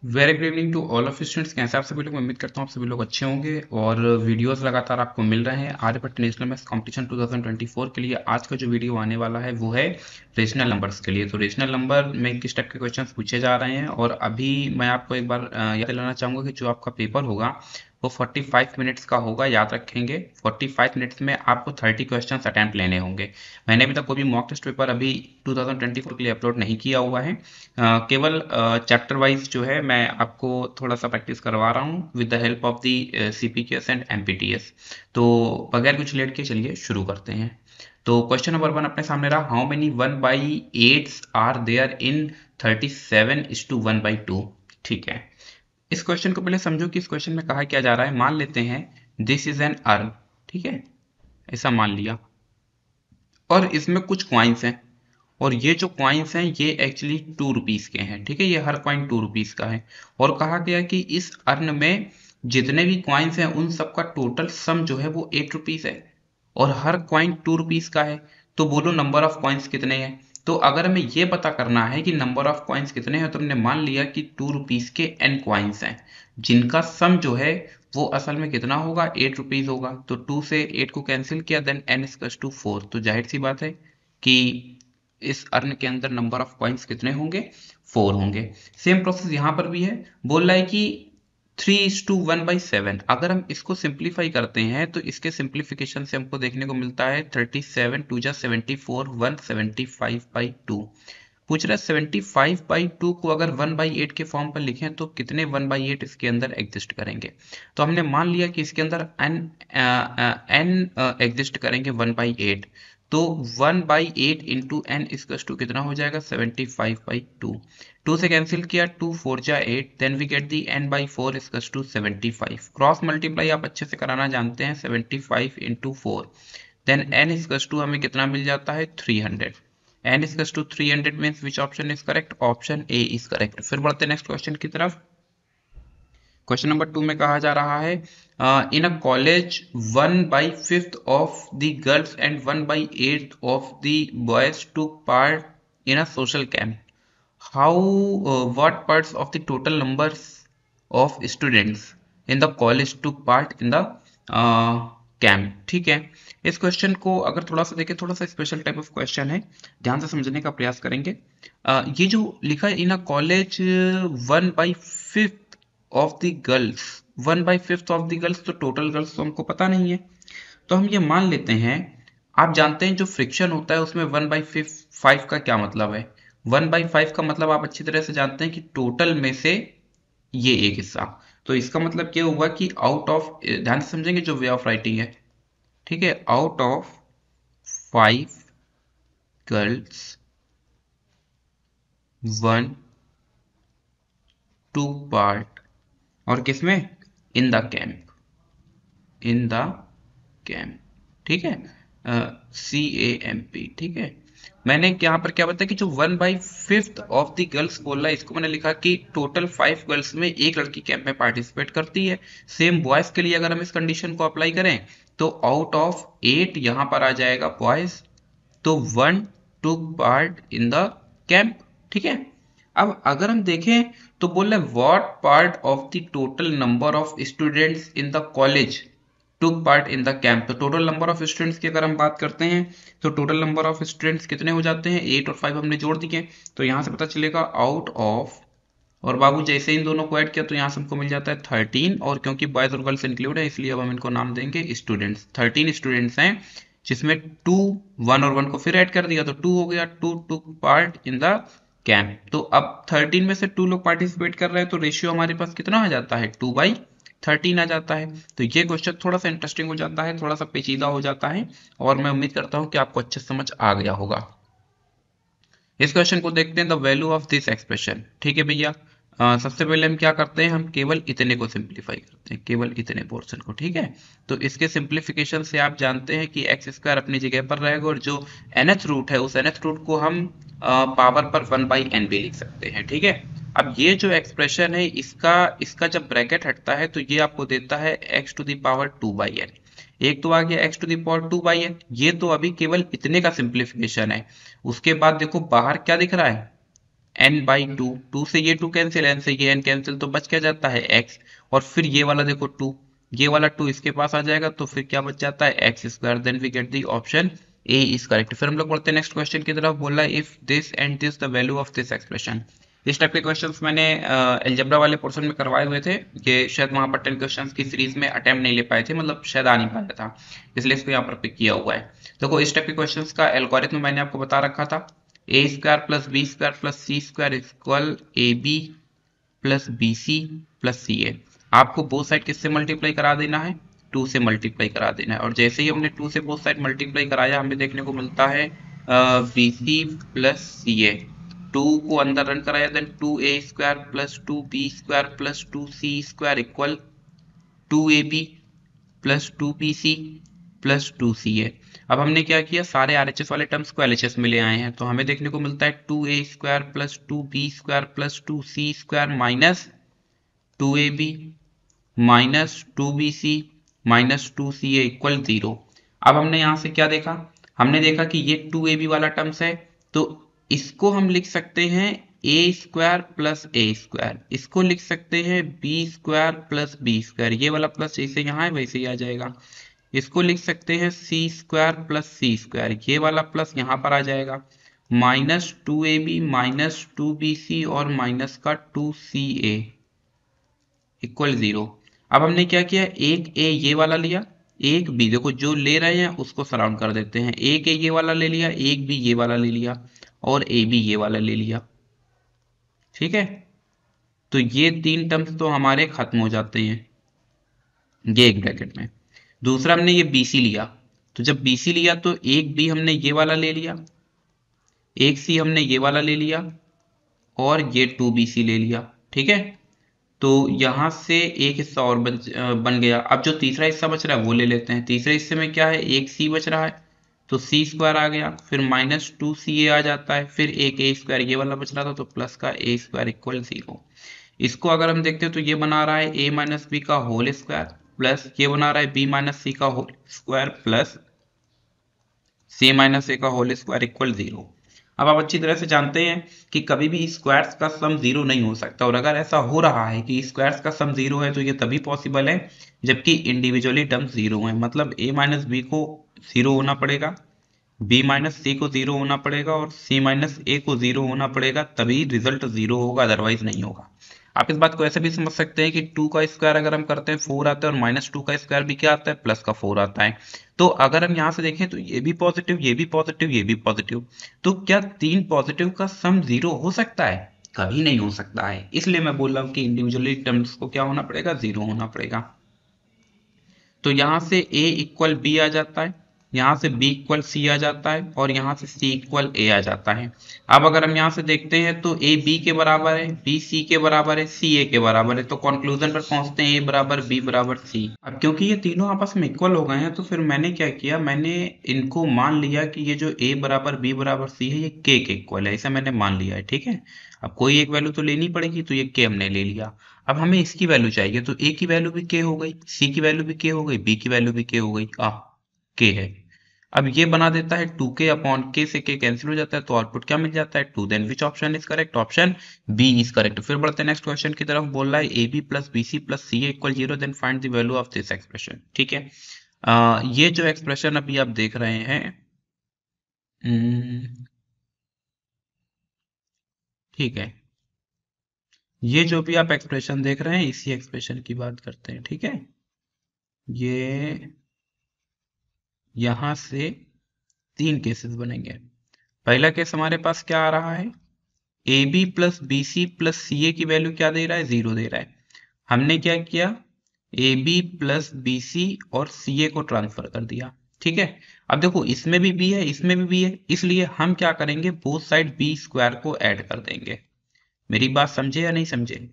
Very good evening to all of students. कैसे आप सभी लोग? मैं उम्मीद करता हूँ आप सभी लोग अच्छे होंगे और वीडियोस लगातार आपको मिल रहे हैं। आर्यभट्ट नेशनल मैथ्स कंपटीशन 2024 के लिए आज का जो वीडियो आने वाला है वो है रेशनल नंबर्स के लिए। तो रेशनल नंबर में किस टाइप के क्वेश्चंस पूछे जा रहे हैं, और अभी मैं आपको एक बार याद दिलाना चाहूंगा कि जो आपका पेपर होगा वो 45 मिनट्स का होगा। याद रखेंगे 45 मिनट्स में आपको 30 क्वेश्चंस अटेम्प्ट लेने होंगे। मैंने अभी तक कोई भी मॉक टेस्ट पेपर अभी 2024 के लिए अपलोड नहीं किया हुआ है। केवल चैप्टर वाइज जो है मैं आपको थोड़ा सा प्रैक्टिस करवा रहा हूँ with the help of the CPQS and MPTS। तो बगैर कुछ लेट के चलिए शुरू करते हैं। तो क्वेश्चन नंबर 1 अपने सामने रहा, how many 1/8 are there in 37:1/2। ठीक है, इस क्वेश्चन को पहले समझो कि इस क्वेश्चन में कहा क्या जा रहा है। मान लेते हैं दिस इज एन अर्न, ठीक है, ऐसा मान लिया, और इसमें कुछ क्वाइंस हैं, और ये जो क्वाइंस हैं ये एक्चुअली 2 रुपीज के हैं। ठीक है, ये हर क्वाइन 2 रुपीज का है, और कहा गया कि इस अर्न में जितने भी क्वाइंस हैं उन सबका टोटल सम जो है वो 8 रुपीज है, और हर क्वाइन 2 रुपीज का है। तो बोलो नंबर ऑफ क्वाइंस कितने हैं। तो अगर हमें ये पता करना है कि नंबर ऑफ क्वाइंस कितने हैं, तो हमने मान लिया कि 2 रुपीज के n क्वाइंस हैं, जिनका सम जो है वो असल में कितना होगा, 8 रुपीज होगा। तो 2 से 8 को कैंसिल किया, देन n इक्वल्स टू 4। तो जाहिर सी बात है कि इस अर्न के अंदर नंबर ऑफ कॉइन्स कितने होंगे, 4 होंगे। सेम प्रोसेस यहां पर भी है, बोल रहा है कि 3:1/7। अगर हम इसको सिंप्लीफाई करते हैं तो इसके सिंप्लीफिकेशन से हमको देखने को मिलता है 37 2 जा 74 175/2। पूछ रहा है 75/2 को अगर 1/8 के फॉर्म पर लिखें तो कितने 1/8 इसके अंदर एग्जिस्ट करेंगे। तो हमने मान लिया कि इसके अंदर n एग्जिस्ट करेंगे 1/8। तो 1/8 इंटू एन इक्वल्स टू कितना हो जाएगा, 75/2। 2 से कैंसिल किया, 2 4 जा 8, then we get the n/4 equals to 75। Cross multiply आप अच्छे से कराना जानते हैं, 75 into 4, then n equals to हमें कितना मिल जाता है, 300। n equals to 300 means which option is correct, option A is correct. फिर बढ़ते नेक्स्ट क्वेश्चन की तरफ। क्वेश्चन नंबर 2 में कहा जा रहा है, in a college 1/5 of the girls and 1/8 of the boys took part in a social camp. How what parts of the total numbers of students in the college took part in the camp. ठीक है, इस question को अगर थोड़ा सा देखें, थोड़ा सा स्पेशल टाइप ऑफ क्वेश्चन है, ध्यान से समझने का प्रयास करेंगे। ये जो लिखा है in a college 1/5 of the girls, 1/5 of the girls, तो टोटल गर्ल्स तो हमको पता नहीं है। तो हम ये मान लेते हैं, आप जानते हैं जो फ्रिक्शन होता है उसमें 1/5 का क्या मतलब है। 1/5 का मतलब आप अच्छी तरह से जानते हैं कि टोटल में से ये एक हिस्सा। तो इसका मतलब क्या हुआ कि आउट ऑफ, ध्यान से समझेंगे जो वे ऑफ राइटिंग है, ठीक है, out of 5 girls 1 to part, और किसमें, in the camp, in the camp. ठीक है, CAMP। ठीक है, मैंने यहाँ पर क्या बताया कि जो 1/5 ऑफ द गर्ल्स बोल रहा है, इसको मैंने लिखा कि टोटल 5 गर्ल्स में एक लड़की कैंप में पार्टिसिपेट करती है। सेम बॉयज के लिए अगर हम इस कंडीशन को अप्लाई करें तो आउट ऑफ 8 यहाँ पर आ जाएगा बॉयज, तो 1 टुक पार्ट इन द कैंप। ठीक है, अब अगर हम देखें तो बोल रहे what part of the total number of students in the college took part in the camp. तो टोटल नंबर ऑफ स्टूडेंट्स की अगर हम बात करते हैं तो टोटल नंबर ऑफ स्टूडेंट्स कितने हो जाते हैं, 8 और 5 हमने जोड़ दिए। तो यहां से पता चलेगा आउट ऑफ, और बाबू जैसे इन दोनों को ऐड किया तो यहाँ से हमको मिल जाता है 13, और क्योंकि बॉयज और गर्ल्स इंक्लूड है इसलिए अब हम इनको नाम देंगे स्टूडेंट्स। 13 स्टूडेंट्स हैं, जिसमें 2 1 और 1 को फिर ऐड कर दिया तो 2 हो गया, 2 टुक पार्ट इन द कैंप। तो अब 13 में से 2 लोग पार्टिसिपेट कर रहे हैं, तो रेशियो हमारे पास कितना आ जाता है, 2/13 आ जाता है। तो ये क्वेश्चन थोड़ा सा इंटरेस्टिंग हो जाता है, थोड़ा सा पेचीदा हो जाता है, और मैं उम्मीद करता हूँ कि आपको अच्छे समझ आ गया होगा। इस क्वेश्चन को देखते हैं, the value of this expression. ठीक है भैया, सबसे पहले हम क्या करते हैं, हम केवल इतने को सिंप्लीफाई करते हैं, केवल इतने पोर्शन को। ठीक है, तो इसके सिंप्लीफिकेशन से आप जानते हैं कि एक्स स्क्वायर अपनी जगह पर रहेगा, और जो nth रूट है उस nth रूट को हम पावर पर 1/n भी लिख सकते हैं। ठीक है, अब ये जो एक्सप्रेशन है इसका इसका जब ब्रैकेट हटता है तो ये आपको देता है x⁴ एक तो आ गया x⁴ ये तो अभी केवल इतने का सिंप्लीफिकेशन है। उसके बाद देखो बाहर क्या दिख रहा है, n/2, 2 से ये 2 कैंसिल, n से ये n कैंसिल, तो बच क्या जाता है x। और फिर ये वाला देखो 2, ये वाला 2 इसके पास आ जाएगा, तो फिर क्या बच जाता है x²। Then we get the option A is correct. फिर हम लोग बढ़ते हैं नेक्स्ट क्वेश्चन की तरफ। बोला if this and this the value of this expression. इस टाइप के क्वेश्चंस मैंने अलजेब्रा वाले पोर्शन में करवाए हुए थे। ये शायद वहां पर 10 क्वेश्चंस की सीरीज में अटेम्प्ट नहीं ले पाए थे, मतलब शायद आ नहीं पाया था, इसलिए इसको यहाँ पर पिक किया हुआ है। देखो इस टाइप के क्वेश्चंस का एल्गोरिथम मैंने आपको बता रखा था, a² + b² + c² equal ab + bc + ca। आपको बोथ साइड किससे मल्टीप्लाई करा देना है, 2 से मल्टीप्लाई करा देना है। और जैसे ही हमने 2 से बोथ साइड मल्टीप्लाई कराया, हमें देखने को मिलता है bc + ca। 2 को अंदर रन कराया, then 2a² + 2b² + 2c² equal 2ab + 2bc + 2ca। अब हमने क्या किया, सारे RHS वाले टर्म्स को LHS में ले आए हैं, तो हमें देखने को मिलता है 2a² + 2b² + 2c² minus 2ab minus 2bc minus 2ca equal 0। अब हमने यहां से क्या देखा, हमने देखा कि ये 2ab वाला टर्म्स है, तो इसको हम लिख सकते हैं a² + a², इसको लिख सकते हैं b² + b², ये वाला प्लस जैसे यहाँ है वैसे ही आ जाएगा। इसको लिख सकते हैं c² + c², ये वाला प्लस यहाँ पर आ जाएगा, माइनस 2ab माइनस 2bc और माइनस का 2ca इक्वल 0। अब हमने क्या किया, एक ए ये वाला लिया, एक बी, देखो जो ले रहे हैं उसको सराउंड कर देते हैं, एक ए ये वाला ले लिया, एक बी ये वाला ले लिया, और ए बी ये वाला ले लिया। ठीक है, तो ये 3 टर्म्स तो हमारे खत्म हो जाते हैं ये एक ब्रैकेट में। दूसरा हमने ये BC लिया, तो जब BC लिया तो एक बी हमने ये वाला ले लिया, एक सी हमने ये वाला ले लिया, और ये 2BC ले लिया। ठीक है, तो यहां से एक हिस्सा और बन गया। अब जो तीसरा हिस्सा बच रहा है वो ले लेते हैं। तीसरे हिस्से में क्या है, एक सी बच रहा है, तो c² आ गया, फिर माइनस 2ca आ जाता है, फिर एक a² ये वाला बच रहा था, तो प्लस का a² इक्वल 0। इसको अगर हम देखते हैं तो ये बना रहा है a - b का होल स्क्वायर, प्लस ये बना रहा है b - c का whole square, plus c - a का होल स्क्वायर इक्वल 0। अब आप अच्छी तरह से जानते हैं कि कभी भी स्क्वायर्स का सम 0 नहीं हो सकता, और अगर ऐसा हो रहा है कि स्क्वायर्स का सम 0 है तो ये तभी पॉसिबल है जबकि इंडिविजुअली टर्म्स 0 है। मतलब a - b को 0 होना पड़ेगा, b - c को 0 होना पड़ेगा, और c - a को 0 होना पड़ेगा, तभी रिजल्ट 0 होगा, अदरवाइज नहीं होगा। आप इस बात को ऐसे भी समझ सकते हैं कि 2 का स्क्वायर अगर हम करते हैं 4 आता है, और -2 का स्क्वायर भी क्या आता है, +4 आता है। तो अगर हम यहां से देखें तो ये भी पॉजिटिव, ये भी पॉजिटिव, ये भी पॉजिटिव, तो क्या 3 पॉजिटिव का सम 0 हो सकता है? कभी नहीं हो सकता है। इसलिए मैं बोल रहा हूं कि इंडिविजुअली टर्म्स को क्या होना पड़ेगा, 0 होना पड़ेगा। तो यहां से a इक्वल b आ जाता है, यहां से b इक्वल c आ जाता है, और यहां से c इक्वल a आ जाता है। अब अगर हम यहां से देखते हैं तो a b के बराबर है, b c के बराबर है, c a के बराबर है, तो कंक्लूजन पर पहुंचते हैं a बराबर b बराबर c। अब क्योंकि ये तीनों आपस में इक्वल हो गए हैं, तो फिर मैंने क्या किया, मैंने इनको मान लिया कि ये जो a बराबर b बराबर c है ये k के इक्वल है, ऐसा मैंने मान लिया है। ठीक है, अब कोई एक वैल्यू तो लेनी पड़ेगी, तो ये k हमने ले लिया। अब हमें इसकी वैल्यू चाहिए, तो a की वैल्यू भी k हो गई, c की वैल्यू भी k हो गई, b की वैल्यू भी k हो गई, k है। अब ये बना देता है 2k अपॉन k, से k कैंसिल हो जाता है, तो आउटपुट क्या मिल जाता है 2। Then which option is correct, option B is correct. फिर बढ़ते हैं नेक्स्ट क्वेश्चन की तरफ। बोल रहा है ab + bc + ca equal 0, then find the value of this expression. ठीक है, ये जो एक्सप्रेशन अभी आप देख रहे हैं, ठीक है, ये जो भी आप एक्सप्रेशन देख रहे हैं इसी एक्सप्रेशन की बात करते हैं। ठीक है, ये यहां से 3 केसेस बनेंगे। पहला केस हमारे पास क्या आ रहा है, AB + BC + CA की वैल्यू क्या दे रहा है, 0 दे रहा है। हमने क्या किया, AB + BC और CA को ट्रांसफर कर दिया। ठीक है, अब देखो इसमें भी B है, इसमें भी B है, इसलिए हम क्या करेंगे, बोथ साइड B² को ऐड कर देंगे। मेरी बात समझे या नहीं समझे,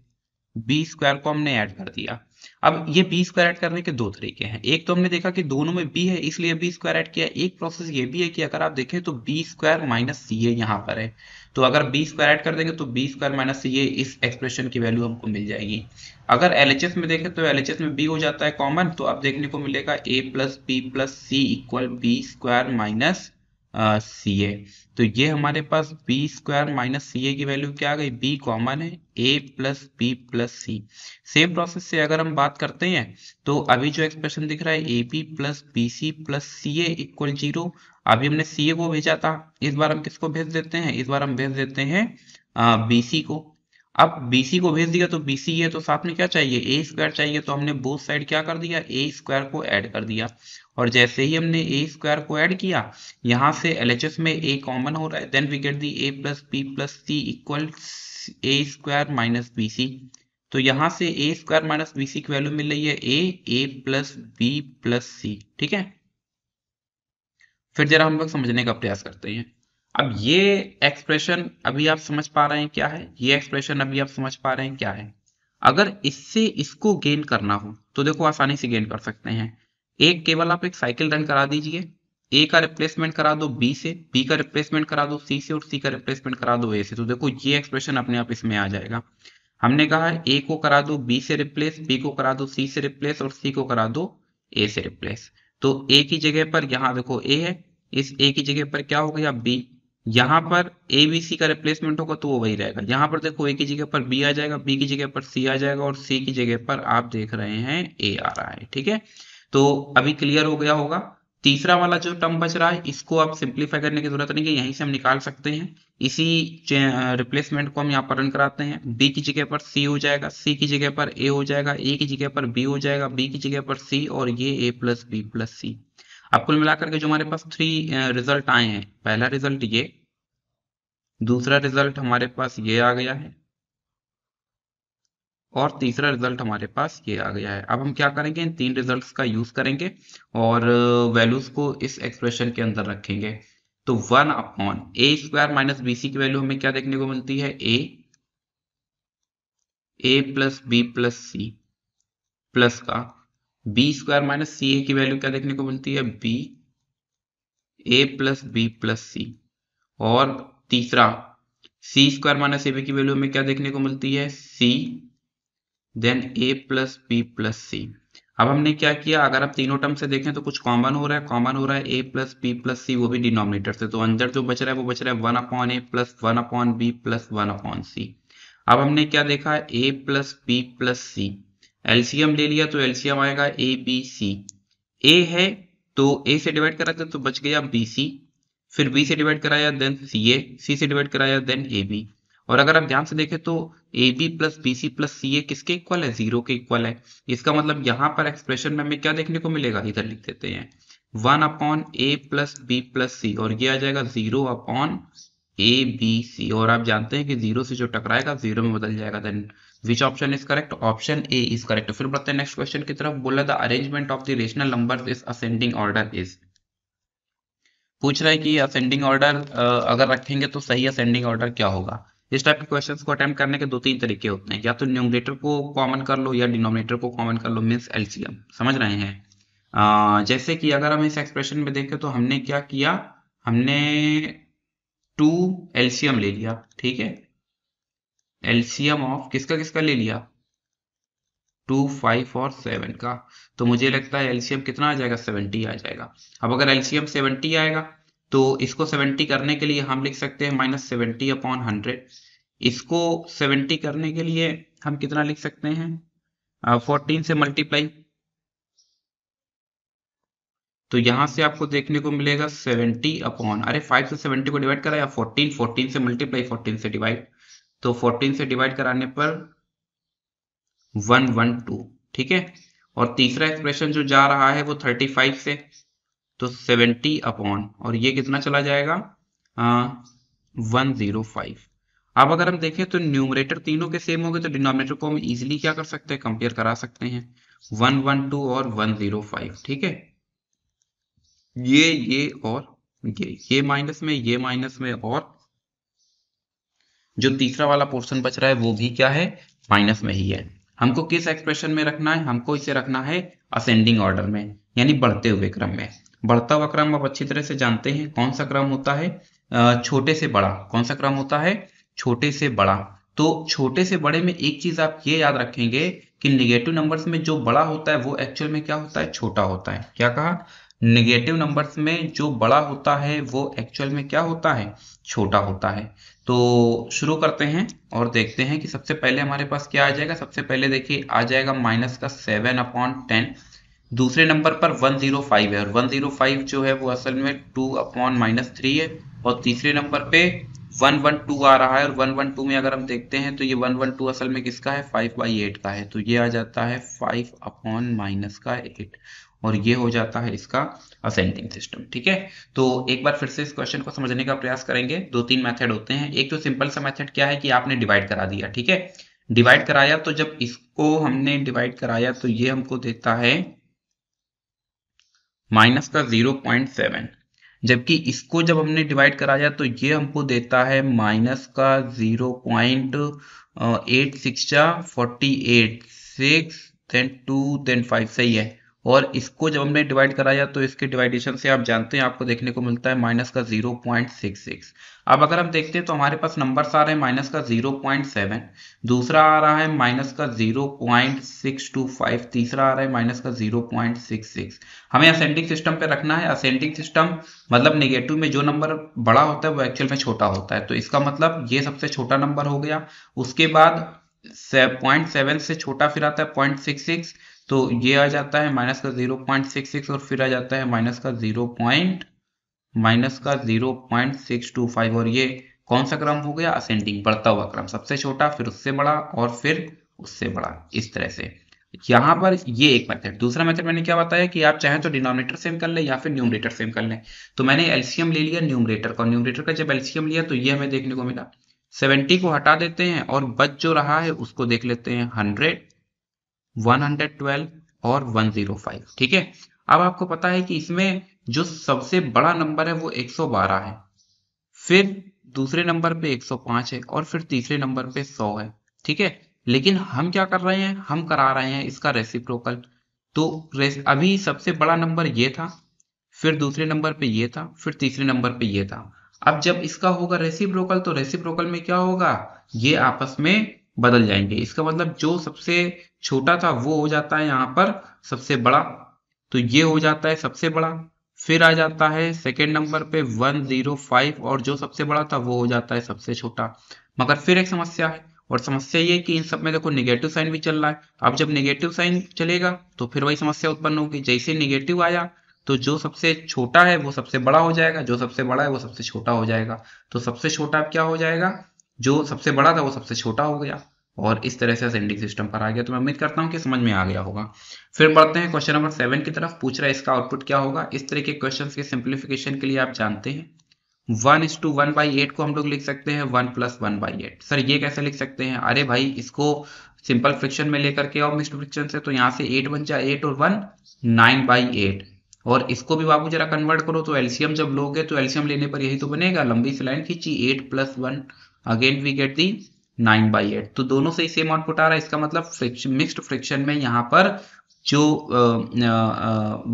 b² को हमने ऐड कर दिया। अब ये b² ऐड करने के 2 तरीके हैं। एक तो हमने देखा कि दोनों में b है इसलिए b² ऐड किया। एक प्रोसेस ये भी है कि अगर आप देखें तो b² - ca यहाँ पर है, तो अगर b² ऐड कर देंगे तो b² - ca इस एक्सप्रेशन की वैल्यू हमको मिल जाएगी। अगर LHS में देखें तो LHS में b हो जाता है कॉमन, तो अब देखने को मिलेगा a + b + c equal b² - सी ए। तो ये हमारे पास B square minus C A की वैल्यू क्या आ गई, बी कॉमन है, A plus B plus C. Same process से अगर हम बात करते हैं तो अभी जो एक्सप्रेशन दिख रहा है A B plus B C plus C A equal 0, अभी हमने सी ए को भेजा था, इस बार हम किसको भेज देते हैं, इस बार हम भेज देते हैं बी सी को। अब BC को भेज दिया तो BC है, तो साथ में क्या चाहिए, ए स्क्वायर चाहिए, तो हमने बोथ साइड क्या कर दिया, ए स्क्वायर को ऐड कर दिया। और जैसे ही हमने ए स्क्वायर को ऐड किया, यहाँ से LHS में ए कॉमन हो रहा है, then we get the A plus B plus C equal A square minus B C. तो यहाँ से A square minus B C की वैल्यू मिल रही है A plus B plus C. ठीक है, फिर जरा हम लोग समझने का प्रयास करते हैं। अब ये एक्सप्रेशन अभी आप समझ पा रहे हैं क्या है, ये एक्सप्रेशन अभी आप समझ पा रहे हैं क्या है। अगर इससे इसको गेन करना हो तो देखो आसानी से गेन कर सकते हैं। एक केवल आप एक साइकिल रन करा दीजिए, ए का रिप्लेसमेंट करा दो बी से, बी का रिप्लेसमेंट करा दो सी से, और सी का रिप्लेसमेंट करा दो ए से, तो देखो ये एक्सप्रेशन अपने आप इसमें आ जाएगा। हमने कहा ए को करा दो बी से रिप्लेस, बी को करा दो सी से रिप्लेस, और सी को करा दो ए से रिप्लेस। तो ए की जगह पर यहाँ देखो ए है, इस ए की जगह पर क्या हो गया बी, यहाँ पर ए बी सी का रिप्लेसमेंट होगा तो वो वही रहेगा। यहाँ पर देखो ए की जगह पर बी आ जाएगा, बी की जगह पर सी आ जाएगा, और सी की जगह पर आप देख रहे हैं ए आ रहा है। ठीक है, तो अभी क्लियर हो गया होगा। तीसरा वाला जो टर्म बच रहा है इसको आप सिंप्लीफाई करने की जरूरत नहीं है, यहीं से हम निकाल सकते हैं। इसी रिप्लेसमेंट को हम यहाँ पर रन कराते हैं, बी की जगह पर सी हो जाएगा, सी की जगह पर ए हो जाएगा, ए की जगह पर बी हो जाएगा, बी की जगह पर सी, और ये ए प्लस बी प्लस सी। अब कुल मिलाकर के जो हमारे पास 3 रिजल्ट आए हैं, पहला रिजल्ट ये, दूसरा रिजल्ट हमारे पास ये आ गया है, और तीसरा रिजल्ट हमारे पास ये आ गया है। अब हम क्या करेंगे, इन 3 रिजल्ट्स का यूज करेंगे और वैल्यूज को इस एक्सप्रेशन के अंदर रखेंगे। तो 1 upon A square minus B C की वैल्यू हमें क्या देखने को मिलती है, A plus B plus C plus का B square minus C A की वैल्यू क्या देखने को मिलती है, B A plus B plus C. और तीसरा C square minus A B की वैल्यू हमें क्या देखने को मिलती है, C then A plus B plus C. अब हमने क्या किया, अगर आप तीनों टर्म से देखें तो कुछ कॉमन हो रहा है, कॉमन हो रहा है ए प्लस बी प्लस सी, वो भी डिनोमिनेटर से, तो अंदर जो बच रहा है वो बच रहा है 1 upon A plus 1 upon B plus 1 upon C. अब हमने क्या देखा, A plus B plus C, LCM ले लिया तो एलसीएम आएगा ए बी सी। ए है तो ए से डिवाइड करा तो बच गया बी सी, फिर बी से डिवाइड कराया देन सी ए, सी से डिवाइड कराया देन ए बी। और अगर आप ध्यान से देखें तो A B plus B C plus C A किसके इक्वल है, 0 के इक्वल है। इसका मतलब यहाँ पर एक्सप्रेशन में हमें क्या देखने को मिलेगा, इधर लिख देते हैं 1 upon A plus B plus C, और ये आ जाएगा 0 अपॉन ए बी सी। और आप जानते हैं कि 0 से जो टकराएगा 0 में बदल जाएगा। Then which option is correct, option A is correct. फिर बढ़ते हैं नेक्स्ट क्वेश्चन की तरफ। बोला the arrangement of the rational numbers is ascending order is, पूछ रहा है कि असेंडिंग ऑर्डर अगर रखेंगे तो सही असेंडिंग ऑर्डर क्या होगा। इस टाइप के क्वेश्चंस को अटेम्प्ट करने के 2-3 तरीके होते हैं, या तो न्यूमरेटर को कॉमन कर लो या डिनोमिनेटर को कॉमन कर लो, मीन्स एलसीएम। समझ रहे हैं, जैसे कि अगर हम इस एक्सप्रेशन में देखें तो हमने क्या किया, हमने 2 एलसीएम ले लिया। ठीक है, एलसीएम ऑफ किसका किसका ले लिया, 2, 5 और 7 का। तो मुझे लगता है एलसीएम कितना आ जाएगा, 70 आ जाएगा। अब अगर एलसीएम 70 आएगा तो इसको 70 करने के लिए हम लिख सकते हैं -70 अपॉन 100। इसको 70 करने के लिए हम कितना लिख सकते हैं, 14 से मल्टीप्लाई। तो यहां से आपको देखने को मिलेगा 70 अपॉन, अरे 5 से 70 को डिवाइड करा या 14, 14 से मल्टीप्लाई 14 से डिवाइड, तो 14 से डिवाइड कराने पर 112। ठीक है, और तीसरा एक्सप्रेशन जो जा रहा है वो 35 से, तो 70 अपॉन, और ये कितना चला जाएगा 105। अब अगर हम देखें तो न्यूमरेटर तीनों के सेम हो गए, तो डिनोमिनेटर को हम इजीली क्या कर सकते हैं, कंपेयर करा सकते हैं, 112 और 105। ठीक है, ये और ये माइनस में, ये माइनस में, और जो तीसरा वाला पोर्शन बच रहा है वो भी क्या है, माइनस में ही है। हमको किस एक्सप्रेशन में रखना है, हमको इसे रखना है असेंडिंग ऑर्डर में, यानी बढ़ते हुए क्रम में। बढ़ता हुआ क्रम आप अच्छी तरह से जानते हैं कौन सा क्रम होता है, छोटे से बड़ा। कौन सा क्रम होता है, छोटे से बड़ा। तो छोटे से बड़े में एक चीज आप ये याद रखेंगे कि निगेटिव नंबर्स में जो बड़ा होता है वो एक्चुअल में क्या होता है, छोटा होता है। क्या कहा, नेगेटिव नंबर्स में जो बड़ा होता है वो एक्चुअल में क्या होता है, छोटा होता है। तो शुरू करते हैं और देखते हैं कि सबसे पहले हमारे पास क्या आ जाएगा। सबसे पहले देखिए आ जाएगा माइनस का 7/10। दूसरे नंबर पर 105 है और 105 जो है वो असल में 2/-3 है। और तीसरे नंबर पे 112 आ रहा है और 112 में अगर हम देखते हैं तो ये 112 असल में किसका है, 5/8 का है। तो ये आ जाता है 5/-8 और ये हो जाता है इसका असेंडिंग सिस्टम। ठीक है, तो एक बार फिर से इस क्वेश्चन को समझने का प्रयास करेंगे। दो तीन मेथड होते हैं। एक तो सिंपल सा मेथड क्या है कि आपने डिवाइड करा दिया। ठीक है, डिवाइड कराया तो जब इसको हमने डिवाइड कराया तो ये हमको देता है माइनस का 0.7, जबकि इसको जब हमने डिवाइड कराया तो ये हमको देता है माइनस का 0.86 जा 48 6 देन 2 देन 5, सही है। और इसको जब हमने डिवाइड कराया तो इसके डिवाइडेशन से आप जानते हैं आपको देखने को मिलता है माइनस का 0.66। अब अगर हम देखते हैं तो हमारे पास नंबर्स आ रहे हैं माइनस का 0.7, दूसरा आ रहा है माइनस का 0.625, तीसरा आ रहा है माइनस का 0.66। हमें असेंडिंग सिस्टम पे रखना है। असेंडिंग सिस्टम मतलब नेगेटिव में जो नंबर बड़ा होता है वो एक्चुअल में छोटा होता है। तो इसका मतलब ये सबसे छोटा नंबर हो गया। उसके बाद 0.7 से छोटा फिर आता है 0.66, तो ये आ जाता है माइनस का 0.66 और फिर आ जाता है माइनस का 0.625। और ये कौन सा क्रम हो गया, असेंडिंग, बढ़ता हुआ क्रम। सबसे छोटा फिर उससे बड़ा और फिर उससे बड़ा, इस तरह से। यहां पर ये एक मेथड। दूसरा मेथड मैंने क्या बताया कि आप चाहें तो डिनोमिनेटर सेम कर ले या फिर न्यूमरेटर सेम कर लें। तो मैंने एलसीएम ले लिया न्यूमरेटर का, न्यूमरेटर का जब एलसीएम लिया तो ये हमें देखने को मिला 70 को हटा देते हैं और बच जो रहा है उसको देख लेते हैं 100 112 और 105। ठीक है, अब आपको पता है कि इसमें जो सबसे बड़ा नंबर है वो 112 है, फिर दूसरे नंबर पे 105 है और फिर तीसरे नंबर पे 100 है। ठीक है, लेकिन हम क्या कर रहे हैं, हम करा रहे हैं इसका रेसिप्रोकल। तो अभी सबसे बड़ा नंबर ये था, फिर दूसरे नंबर पे ये था, फिर तीसरे नंबर पे ये था। अब जब इसका होगा रेसिप्रोकल तो रेसिप्रोकल में क्या होगा, ये आपस में बदल जाएंगे। इसका मतलब जो सबसे छोटा था वो हो जाता है यहाँ पर सबसे बड़ा, तो ये हो जाता है सबसे बड़ा। फिर आ जाता है सेकेंड नंबर पे 105 और जो सबसे बड़ा था वो हो जाता है सबसे छोटा। मगर फिर एक समस्या है, और समस्या ये कि इन सब में देखो नेगेटिव साइन भी चल रहा है। अब जब नेगेटिव साइन चलेगा तो फिर वही समस्या उत्पन्न होगी। जैसे नेगेटिव आया तो जो सबसे छोटा है वो सबसे बड़ा हो जाएगा, जो सबसे बड़ा है वो सबसे छोटा हो जाएगा। तो सबसे छोटा क्या हो जाएगा, जो सबसे बड़ा था वो सबसे छोटा हो गया। और इस तरह से असेंडिंग सिस्टम पर आ गया। तो मैं उम्मीद करता हूँ कि समझ में आ गया होगा। फिर बढ़ते हैं क्वेश्चन नंबर 7 की तरफ। पूछ रहा है इसका आउटपुट क्या होगा। इस तरह के क्वेश्चन के सिंप्लीफिकेशन के लिए आप जानते हैं 1:1/8 को हम लोग लिख सकते हैं 1+1/8। सर ये कैसे लिख सकते हैं, अरे भाई इसको सिंपल फ्रिक्शन में लेकर के आओ मिक्स्ड फ्रिक्शन से, तो यहाँ से 8 बन जाए 8 और 1 9/8। और इसको भी बाबू जरा कन्वर्ट करो तो एलसीएम जब लोगे तो एलसीएम लेने पर यही तो बनेगा। लंबी सी लाइन खींची 8+1, अगेन वी गेट दी 9/8। तो दोनों से ही सेम आउटपुट आ रहा है। इसका मतलब फ्रिक्शन, मिक्स्ड फ्रिक्शन में यहाँ पर जो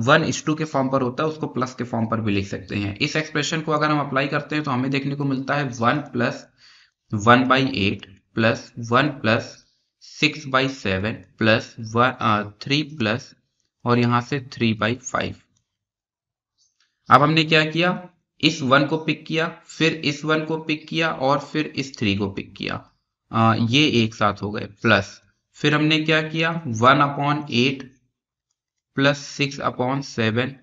1:2 के फॉर्म पर होता है उसको प्लस के फॉर्म पर भी लिख सकते हैं। इस एक्सप्रेशन को अगर हम अप्लाई करते हैं तो हमें देखने को मिलता है 1+1/8 प्लस 1+6/7 प्लस 3 प्लस और यहां से 3/5। अब हमने क्या किया, इस 1 को पिक किया, फिर इस 1 को पिक किया और फिर इस 3 को पिक किया। ये एक साथ हो गए प्लस। फिर हमने क्या किया 1/8 प्लस 6/7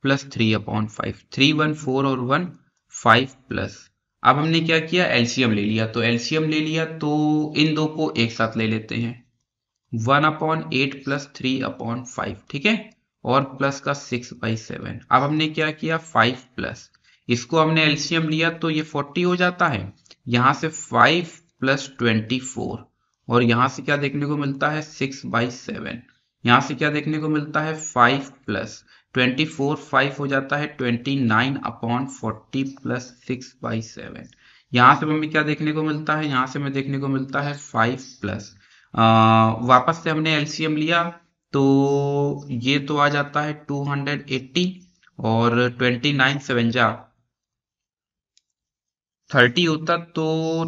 प्लस 3/5, 3 1 4 और 1 5 प्लस। अब हमने क्या किया, एलसीएम ले लिया। तो एलसीएम ले लिया तो इन दो को एक साथ ले लेते हैं 1/8 प्लस 3/5। ठीक है, और प्लस का 6/7। अब हमने क्या किया 5 प्लस, इसको हमने एलसीएम लिया तो ये 40 हो जाता है। यहां से 5 प्लस 24 और यहां से क्या देखने को मिलता है 6/7। यहां से क्या देखने को मिलता है 5 प्लस 24 5 हो जाता है 29/40 प्लस 6/7। यहां से हमें क्या देखने को मिलता है, यहां से हमें देखने को मिलता है 5 प्लस वापस से हमने एलसीएम लिया तो ये तो आ जाता है 280 और 29 7 जा 30 होता तो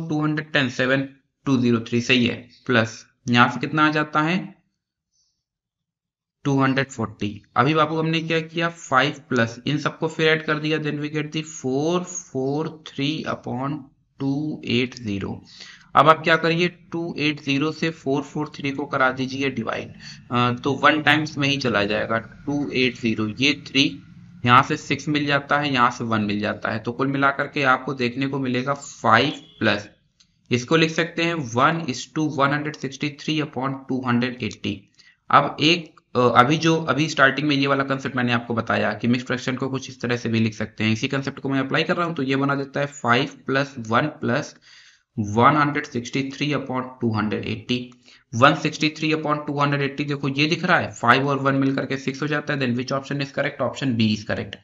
210 7203, सही है। प्लस यहाँ से कितना आ जाता है 240। अभी बापू हमने क्या किया, 5 प्लस इन सबको फिर ऐड कर दिया, then we get the 443 upon 280। अब आप क्या करिए, 280 से 443 को करा दीजिए डिवाइड, तो 1 टाइम्स में ही चला जाएगा। 280 ये 3, यहाँ से 6 मिल जाता है, यहाँ से 1 मिल जाता है, तो कुल मिलाकर के आपको देखने को मिलेगा 5 प्लस, इसको लिख सकते हैं 1:163 अपॉन 280। अब एक अभी स्टार्टिंग में ये वाला कंसेप्ट मैंने आपको बताया कि मिक्स फ्रैक्शन को कुछ इस तरह से भी लिख सकते हैं, इसी कंसेप्ट को मैं अप्लाई कर रहा हूं, तो ये बना देता है 5 प्लस 1 प्लस 163 अपॉन 280। 163 अपॉन 280 देखो ये दिख रहा है, 5 और 1 मिलकर के 6 हो जाता है, then which option is correct, option B is correct.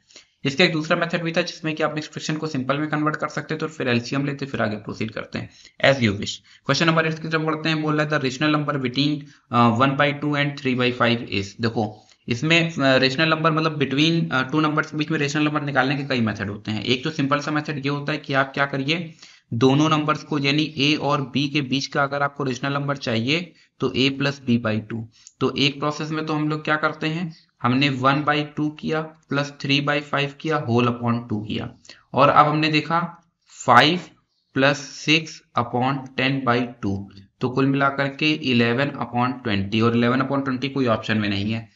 इसका एक दूसरा मेथड भी था जिसमें कि आप मिक्स फ्रैक्शन को सिंपल में कन्वर्ट कर सकते थे और फिर एलसीएम लेते, फिर आगे प्रोसीड करते हैं as you wish. Question number 8 की तरफ बढ़ते हैं, बोल रहा है the rational number between 1/2 and 3/5 is. देखो इसमें रेशनल नंबर मतलब बिटवीन टू नंबर्स के बीच में रेशनल नंबर निकालने के कई मेथड होते हैं। एक तो सिंपल सा मेथड ये होता है कि आप क्या करिए, दोनों नंबर्स को यानी a और b के बीच का अगर आपको रेशनल नंबर चाहिए तो a plus B by two. तो एक प्रोसेस में तो हम लोग क्या करते हैं, हमने 1/2 किया प्लस 3/5 किया होल अपॉन 2 किया, और अब हमने देखा 5 प्लस 6 अपॉन 10/2, तो कुल मिलाकर के 11 अपॉन 20, और 11 अपॉन 20 कोई ऑप्शन में नहीं है।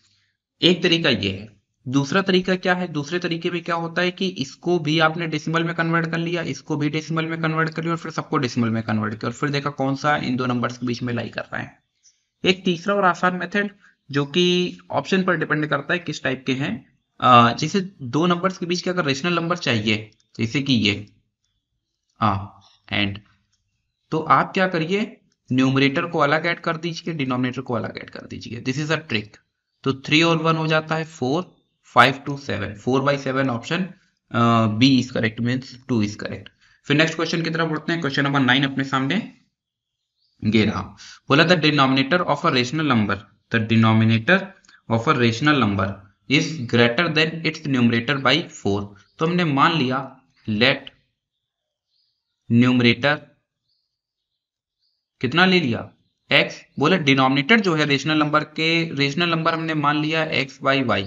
एक तरीका ये है। दूसरा तरीका क्या है, दूसरे तरीके में क्या होता है कि इसको भी आपने डेसिमल में कन्वर्ट कर लिया, इसको भी डेसिमल में कन्वर्ट कर लिया, और फिर सबको डेसिमल में कन्वर्ट किया, और फिर देखा कौन सा इन दो नंबर्स के बीच में लाई कर रहा है। एक तीसरा और आसान मेथड जो कि ऑप्शन पर डिपेंड करता है किस टाइप के हैं, जैसे दो नंबर्स के बीच के अगर रेशनल नंबर चाहिए, जैसे कि ये एंड, तो आप क्या करिए, न्यूमरेटर को अलग ऐड कर दीजिए, डिनोमिनेटर को अलग ऐड कर दीजिए, दिस इज अ ट्रिक। तो 3 और 1 हो जाता है 4, 5 to 7, 4/7 option B is correct, means 2 is correct. फिर नेक्स्ट क्वेश्चन की तरफ बढ़ते हैं, क्वेश्चन नंबर 9 अपने सामने ये रहा। बोला the denominator of a rational number, the denominator of a rational number is greater than it's numerator by 4। तो हमने मान लिया लेट न्यूमरेटर कितना ले लिया, x, बोले डिनोमिनेटर जो है रेशनल नंबर के, रेशनल नंबर हमने मान लिया x/y,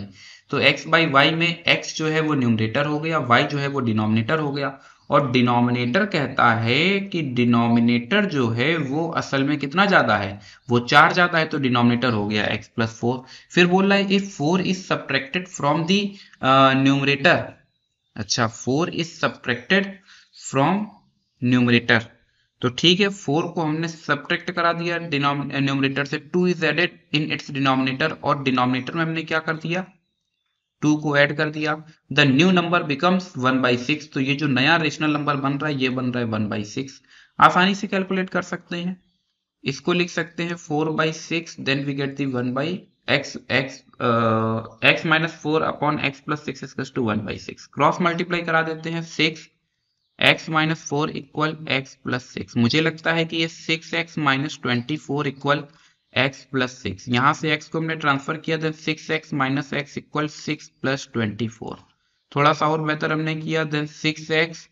तो x/y में x जो है वो न्यूमरेटर हो गया, y जो है वो डिनोमिनेटर हो गया, और डिनोमिनेटर कहता है कि डिनोमिनेटर जो है वो असल में कितना ज्यादा है, वो 4 ज्यादा है, तो डिनोमिनेटर हो गया x प्लस 4। फिर बोल रहा है if 4 is subtracted from the numerator, अच्छा 4 इज सब्ट्रैक्टेड फ्रॉम न्यूमरेटर, तो ठीक है 4 को हमने सब्ट्रैक्ट करा दिया न्यूमरेटर से, 2 is added in its denominator, और डिनोमिनेटर में हमने क्या कर दिया, 2 को ऐड कर दिया, द न्यू नंबर बिकम्स 1/6। तो ये जो नया रेशनल नंबर बन रहा है ये बन रहा है 1/6। आसानी से कैलकुलेट कर सकते हैं, इसको लिख सकते हैं 4/6, then we get the 1/x, x minus 4 upon x plus 6 equals to 1/6, cross multiply करा देते हैं, 6 x minus 4 equal x plus 6, मुझे लगता है कि ये 6x minus 24 equal x plus 6, यहां से x को हमने ट्रांसफर किया, then 6x minus x equal 6 plus 24, थोड़ा सा और बेहतर हमने किया, देन 6x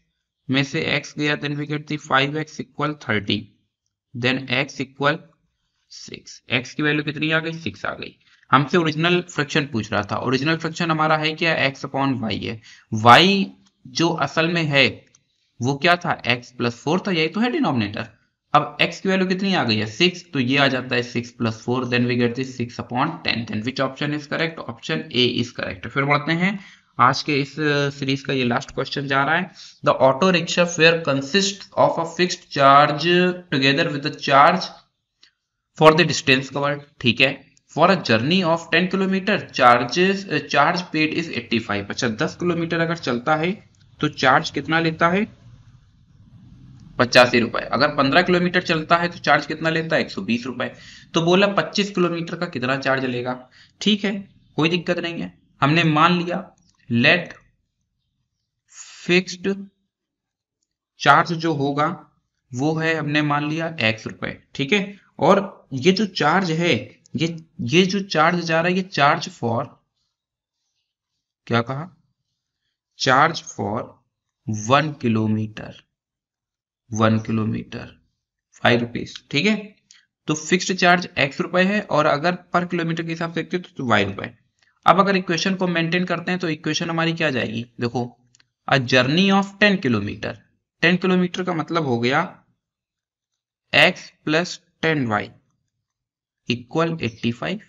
में से x गया, then we get the 5x equal 30, then x equal 6, x की वैल्यू कितनी आ गई, 6 आ गई। हमसे ओरिजिनल फ्रैक्शन पूछ रहा था, ओरिजिनल फ्रैक्शन हमारा है क्या, x अपॉन y है, y जो असल में है वो क्या था, x प्लस 4 था, यही तो है डिनोमिनेटर। अब x की वैल्यू कितनी आ गई है, 6, तो ये आ जाता है 6 plus 4, then we get this 6 upon 10, then which option is correct, option A is correct. फिर बढ़ते हैं, आज के इस सीरीज का ये लास्ट क्वेश्चन जा रहा है, the auto rickshaw fair consist of a fixed charge together with the charge for the distance covered, ठीक है, for a journey of 10 kilometre charge paid is 85। अच्छा 10 किलोमीटर अगर चलता है तो चार्ज कितना लेता है, 85 रुपए, अगर 15 किलोमीटर चलता है तो चार्ज कितना लेता है, 120 रुपए। तो बोला 25 किलोमीटर का कितना चार्ज लेगा, ठीक है कोई दिक्कत नहीं है, हमने मान लिया लेट फिक्स्ड चार्ज जो होगा वो है, हमने मान लिया x रुपए, ठीक है, और ये जो चार्ज है, ये जो चार्ज जा रहा है, ये चार्ज फॉर, क्या कहा, charge for 1 kilometre, 1 kilometre 5 rupees, ठीक है। तो फिक्स्ड चार्ज x रुपए है, और अगर पर किलोमीटर के हिसाब से देखते हो तो y रुपए। अब अगर इक्वेशन को मेंटेन करते हैं तो इक्वेशन हमारी क्या जाएगी, देखो, a journey of 10 kilometre, 10 kilometre का मतलब हो गया x प्लस 10y इक्वल 85।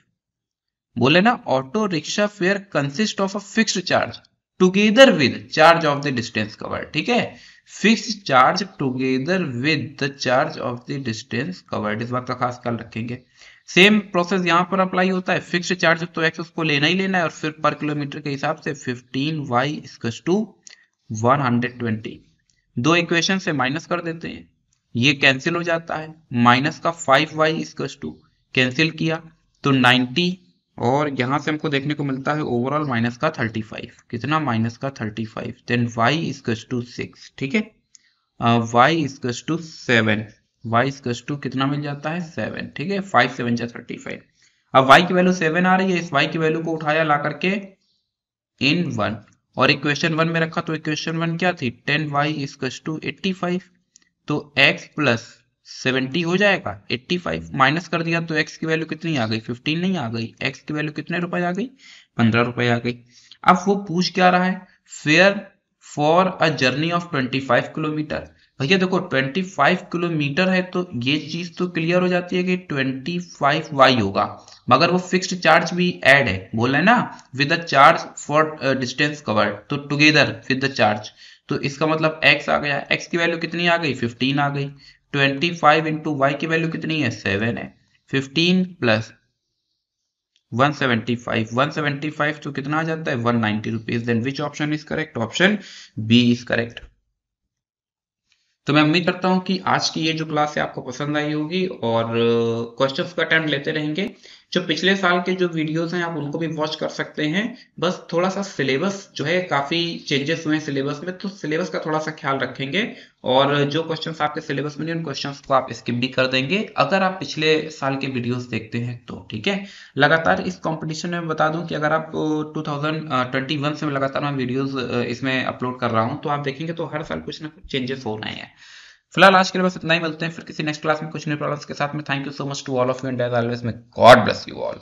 बोले ना, auto rickshaw fair consist of a fixed charge together with charge of the distance covered. ठीक है, fixed charge together with the charge of the distance covered, इस बात का खास ख्याल रखेंगे। सेम प्रोसेस यहां पर अप्लाई होता है, फिक्स्ड चार्ज तो एक्स उसको लेना ही लेना है, और फिर पर किलोमीटर के हिसाब से 15y इक्वल्स टू 120। दो इक्वेशन से माइनस कर देते हैं, ये कैंसिल हो जाता है, माइनस का 5y इक्वल्स टू कैंसिल किया तो 90, और यहां से हमको देखने को मिलता है ओवरऑल माइनस का 35। कितना, माइनस का 35। Then y equals to 6। ठीक है, y equals to 7, y equals to कितना मिल जाता है 7। ठीक है, 5 7 जा 35। अब y की वैल्यू 7 आ रही है, इस y की वैल्यू को उठाया ला करके इन 1, और इक्वेशन 1 में रखा, तो इक्वेशन 1 क्या थी, 10y इक्वल्स टू 85। तो x प्लस 70 हो जाएगा 85, माइनस कर दिया तो x की वैल्यू कितनी आ गई, 15 नहीं आ गई, x की वैल्यू कितने रुपए आ गई, 15 रुपए आ गई। अब वो पूछ क्या रहा है, fair for a journey of 25 kilometre. भैया देखो 25 किलोमीटर है तो ये चीज तो क्लियर हो जाती है कि 25y होगा, मगर वो फिक्स्ड चार्ज भी ऐड है, बोला है ना, with the charge for distance covered, तो टुगेदर विद द चार्ज, तो इसका मतलब x आ गया, x की वैल्यू कितनी आ गई, 15 आ गई। 25 इंटू वाई की वैल्यू कितनी है, 7 है। 15 प्लस 175, 175 तो कितना आ जाता है, 190 rupees. Then which option is correct, option B is correct. तो मैं उम्मीद करता हूं कि आज की ये जो क्लास है आपको पसंद आई होगी, और क्वेश्चंस का अटेम्प्ट लेते रहेंगे। जो पिछले साल के जो वीडियोस हैं आप उनको भी वॉच कर सकते हैं। बस थोड़ा सा सिलेबस जो है काफी चेंजेस हुए हैं सिलेबस में, तो सिलेबस का थोड़ा सा ख्याल रखेंगे, और जो क्वेश्चंस आपके सिलेबस में नहीं उन क्वेश्चंस को आप स्किप भी कर देंगे अगर आप पिछले साल के वीडियोस देखते हैं तो। ठीक है, लगातार इस कंपटीशन में बता दूं कि अगर आप 2021 से लगातार मैं वीडियोस इसमें अपलोड कर रहा हूं, तो आप देखेंगे तो हर साल कुछ ना कुछ चेंजेस हो रहे हैं। फिलहाल आज के लिए बस इतना ही, मिलते हैं फिर किसी नेक्स्ट क्लास में कुछ न्यू प्रॉब्लम्स के साथ में। Thank you so much to all of you, and as always, may God bless you all.